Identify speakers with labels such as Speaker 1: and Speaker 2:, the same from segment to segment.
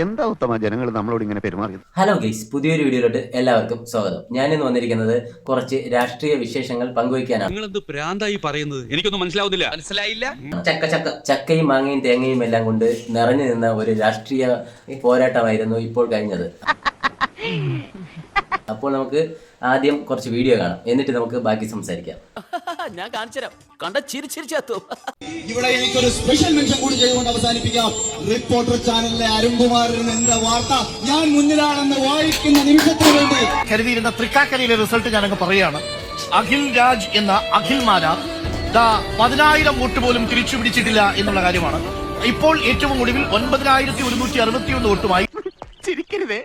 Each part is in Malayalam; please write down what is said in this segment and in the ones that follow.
Speaker 1: എന്താ ഉത്തമ ജനങ്ങൾ നമ്മളോട് ഇങ്ങനെ പെരുമാറിയത്?
Speaker 2: ഹലോ ഗൈസ്, പുതിയൊരു വീഡിയോയിലോട്ട് എല്ലാവർക്കും സ്വാഗതം. ഞാനിന്ന് വന്നിരിക്കുന്നത് കുറച്ച് രാഷ്ട്രീയ വിശേഷങ്ങൾ പങ്കുവയ്ക്കാനാണ്.
Speaker 3: നിങ്ങളെന്ത് പ്രാന്തായി പറയുന്നത്? എനിക്കൊന്നും മനസ്സിലായില്ല.
Speaker 2: ചക്കയും മാങ്ങയും തേങ്ങയും എല്ലാം കൊണ്ട് നിറഞ്ഞു നിന്ന ഒരു രാഷ്ട്രീയ പോരാട്ടമായിരുന്നു ഇപ്പോൾ കഴിഞ്ഞത്. അപ്പോൾ നമുക്ക് ആദ്യം കുറച്ച് വീഡിയോ കാണാം, എന്നിട്ട് നമുക്ക് ബാക്കി സംസാരിക്കാം.
Speaker 4: ഞാൻ കാണിച്ചുതരാം. കണ്ട ചിരിച്ചിരിച്ചു.
Speaker 5: ഇവിടെ എനിക്കൊരു സ്പെഷ്യൽ മെൻഷൻ കൂടി ചെയ്തുകൊണ്ട് അവസാനിപ്പിക്കാം. റിപ്പോർട്ടർ ചാനലിലെ അരുൺകുമാറിന് എന്റെ വാർത്ത ഞാൻ മുന്നിലാണെന്ന് വായിക്കുന്ന നിമിഷത്തിന് വേണ്ടി
Speaker 6: കരുതിയിരുന്ന തൃക്കാക്കരയിലെ റിസൾട്ട് ഞാനങ്ങ് പറയുകയാണ്. അഖിൽ രാജ് എന്ന അഖിൽ മാരാർ 10,000 വോട്ട് പോലും തിരിച്ചു പിടിച്ചിട്ടില്ല എന്നുള്ള കാര്യമാണ്. ഇപ്പോൾ ഏറ്റവും ഒടുവിൽ 9,161 വോട്ടുമായി
Speaker 1: ചിരിക്കരുതേ.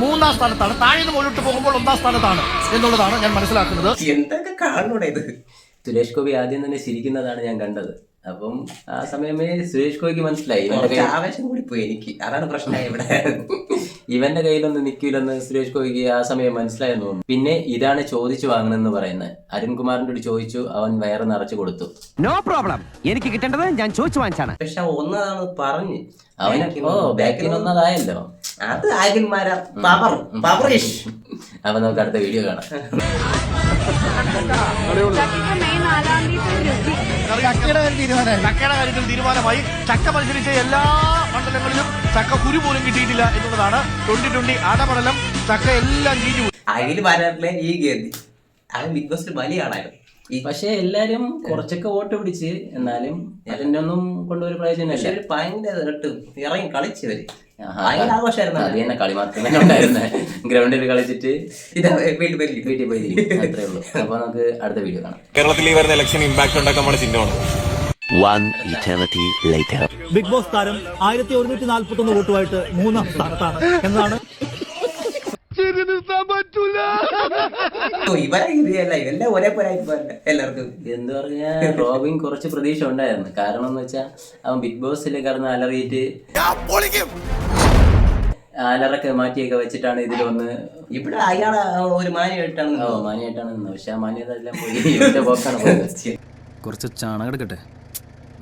Speaker 6: 3ാം സ്ഥാനത്താണ്. താഴെ മുകളിലോട്ട് പോകുമ്പോൾ 1ാം സ്ഥാനത്താണ് എന്നുള്ളതാണ് ഞാൻ മനസ്സിലാക്കുന്നത്.
Speaker 2: എന്തൊക്കെ കാണൂടെ ഇത്? സുരേഷ് ഗോപി ആദ്യം തന്നെ ചിരിക്കുന്നതാണ് ഞാൻ കണ്ടത്. അപ്പം ആ സമയമേ സുരേഷ് ഗോപിക്ക് മനസ്സിലായി ആവേശം കൂടി പോയി. എനിക്ക് അതാണ് പ്രശ്നമായി ഇവിടെ. ഇവന്റെ കയ്യിലൊന്ന് നിൽക്കില്ലെന്ന് സുരേഷ് ഗോപിക്ക് ആ സമയം മനസ്സിലായെന്ന് തോന്നുന്നു. പിന്നെ ഇതാണ് ചോദിച്ചു വാങ്ങണമെന്ന് പറയുന്നത്. അരുൺകുമാറിന്റെ ചോദിച്ചു, അവൻ വയറ് നിറച്ചു കൊടുത്തു.
Speaker 7: നോ പ്രോബ്ലം, എനിക്ക് കിട്ടേണ്ടത് ഞാൻ ചോദിച്ചു വാങ്ങിച്ചാണ്.
Speaker 2: പക്ഷെ ഒന്നതാണ് പറഞ്ഞ് അവന് ബാക്കിൽ ഒന്നതായല്ലോ. അത് ആകിൽമാരാ പവറിഷ്. അപ്പൊ നമുക്ക് അടുത്ത വീഡിയോ കാണാം.
Speaker 6: ചക്കയുടെ കാര്യത്തിൽ തീരുമാനമായി. ചക്ക മത്സരിച്ച എല്ലാ മണ്ഡലങ്ങളിലും ചക്ക കുരു പോലും കിട്ടിയിട്ടില്ല എന്നുള്ളതാണ്. 2020 ആടമണ്ഡലം ചക്ക എല്ലാം ചീഞ്ഞു.
Speaker 2: അഖിൽമാരാറിലെ ഈ ഗതി അവൻ ബിഗ് ബോസിൽ വലിയ ആളായിരുന്നു. പക്ഷെ എല്ലാരും കുറച്ചൊക്കെ വോട്ട് പിടിച്ച്, എന്നാലും അതിന്റെ ഒന്നും കൊണ്ടൊരു പ്രയോജനമില്ല. ഭയങ്കര ഇറങ്ങി കളിച്ചവര് ആഘോഷമായിരുന്നു. അത് തന്നെ കളി മാത്രമേ ഉണ്ടായിരുന്നെ. ഗ്രൗണ്ടിൽ കളിച്ചിട്ട് വീട്ടിൽ പോയി അത്രേ ഉള്ളൂ. അപ്പൊ നമുക്ക് അടുത്ത വീഡിയോ കാണാം.
Speaker 8: കേരളത്തിൽ ഈ വരുന്ന ഇലക്ഷൻ ഇമ്പാക്ട് ഉണ്ടാക്കാൻ നമ്മുടെ ചിഹ്നമാണ്.
Speaker 9: ബിഗ് ബോസ് താരം 1141 വോട്ടുമായിട്ട് 3ാം സ്ഥാനത്താണ് എന്നതാണ്.
Speaker 2: ഇവരെല്ലാം ഒരേപോലെ എല്ലാവർക്കും എന്ത് പറഞ്ഞാ റോബിൻ കുറച്ച് പ്രതീക്ഷ ഉണ്ടായിരുന്നു. കാരണം എന്ന് വെച്ചാൽ അവൻ ബിഗ് ബോസിൽ കിടന്ന് അലറിയിട്ട് അലറൊക്കെ മാറ്റിയൊക്കെ വെച്ചിട്ടാണ് ഇതിൽ വന്ന്. ഇവിടെ അയാളെ ഒരു മാന്യമായിട്ടാണ് നിന്നത്. പക്ഷെ ആ മാന്യതെല്ലാം പോയി ഇവന്റെ പോക്കാണ് പോയത്.
Speaker 4: കുറച്ച് ചാണകം എടുക്കട്ടെ?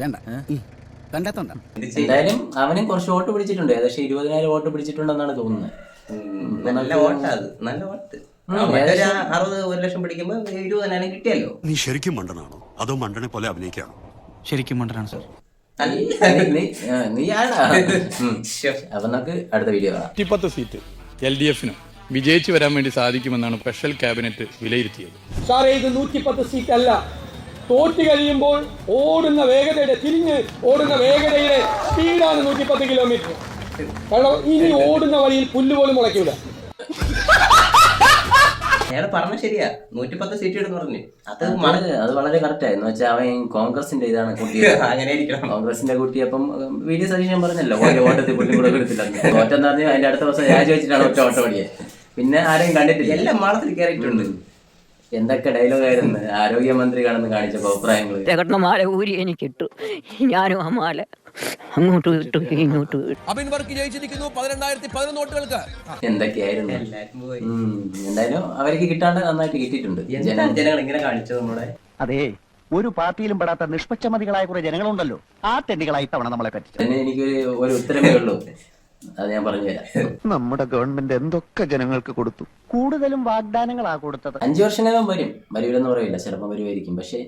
Speaker 4: വേണ്ട, കണ്ടെത്തണ്ട.
Speaker 2: എന്തായാലും അവനും കുറച്ച് വോട്ട് പിടിച്ചിട്ടുണ്ട്. ഏകദേശം 20,000 വോട്ട് പിടിച്ചിട്ടുണ്ടെന്നാണ് തോന്നുന്നത്. നല്ല വോട്ടാ അത്, നല്ല വോട്ട്. 60 ലക്ഷം പിടിക്കുമ്പോ 20,000 കിട്ടിയല്ലോ.
Speaker 10: നീ ശരിക്കും മണ്ടനാണോ അതോ മണ്ടനെ പോലെ അഭിനയിക്കാണോ?
Speaker 4: ശരിക്കും മണ്ടനാണ് സാർ.
Speaker 2: അപ്പൊ നമുക്ക് അടുത്ത വീഡിയോ കാണാം.
Speaker 3: 110 സീറ്റ് LDF-നും വിജയിച്ചു വരാൻ വേണ്ടി സാധിക്കുമെന്നാണ് സ്പെഷ്യൽ ക്യാബിനറ്റ് വിലയിരുത്തിയത്.
Speaker 9: സാറേ, ഇത് 110 സീറ്റ് അല്ല. തോറ്റ് കഴിയുമ്പോൾ തിരിഞ്ഞ് ഓടുന്ന വേഗതയുടെ സ്പീഡാണ് 110 കിലോമീറ്റർ. കാരണം ഇനി ഓടുന്ന വഴിയിൽ പുല്ല് പോലും മുളയ്ക്കൂല.
Speaker 2: അയാൾ പറഞ്ഞ ശരിയാ, 110 സീറ്റ് എടുന്ന് പറഞ്ഞു. അത് വളരെ കറക്റ്റ് ആയിരുന്നു. വെച്ചാൽ അവൻ കോൺഗ്രസിന്റെ ഇതാണ് കൂട്ടിയത്. അങ്ങനെ കോൺഗ്രസിന്റെ കൂട്ടിയപ്പം വീഡിയോ സജീഷൻ പറഞ്ഞല്ലോ, ഓരോ ഓട്ടത്തിൽ പുല്ലും കൂടെ എടുത്തില്ല. തോറ്റെന്ന് പറഞ്ഞു അതിന്റെ അടുത്ത ദിവസം രാജിവെച്ചിട്ടാണ് ഒറ്റ ഓട്ടം ഓടിയത്. പിന്നെ ആരെയും കണ്ടിട്ടില്ല. എല്ലാം മാളത്തിൽ കയറിയിട്ടുണ്ട്. എന്തൊക്കെ ഡയലോഗായിരുന്നു ആരോഗ്യമന്ത്രി കാണുന്ന കാണിച്ച അഭിപ്രായങ്ങൾ.
Speaker 11: മാല ഊരി എനിക്കിട്ടു, ഞാനും ആ മാല അങ്ങോട്ട് ഇട്ടു ഇങ്ങോട്ട്.
Speaker 2: എന്തൊക്കെയായിരുന്നു. എന്തായാലും അവർക്ക് കിട്ടാണ്ട് നന്നായിട്ട് കിട്ടിയിട്ടുണ്ട്. ജനങ്ങൾ ഇങ്ങനെ കാണിച്ചത് നമ്മുടെ.
Speaker 7: അതെ, ഒരു പാർട്ടിയിലും പെടാത്ത നിഷ്പക്ഷമതികളായ കുറെ ജനങ്ങളുണ്ടല്ലോ, ആ തെണ്ടികളായി തവണ നമ്മളെ പറ്റി.
Speaker 2: തന്നെ എനിക്കൊരു ഉത്തരമേ ഉള്ളൂ, അത് ഞാൻ പറഞ്ഞുതരാം.
Speaker 1: നമ്മുടെ ഗവൺമെന്റ് എന്തൊക്കെ ജനങ്ങൾക്ക് കൊടുത്തു?
Speaker 7: കൂടുതലും വാഗ്ദാനങ്ങളാ കൊടുത്തത്.
Speaker 2: 5 വർഷങ്ങൾക്കും വരില്ലെന്ന് പറയില്ല, ചിലപ്പോൾ വരുമായിരിക്കും. പക്ഷെ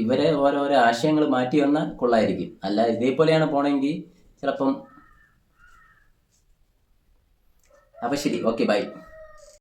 Speaker 2: ഇവരെ ഓരോരോ ആശയങ്ങൾ മാറ്റി വന്നാൽ കൊള്ളായിരിക്കും. അല്ല ഇതേപോലെയാണ് പോണെങ്കിൽ ചിലപ്പം. അപ്പൊ ശരി, ഓക്കെ, ബൈ.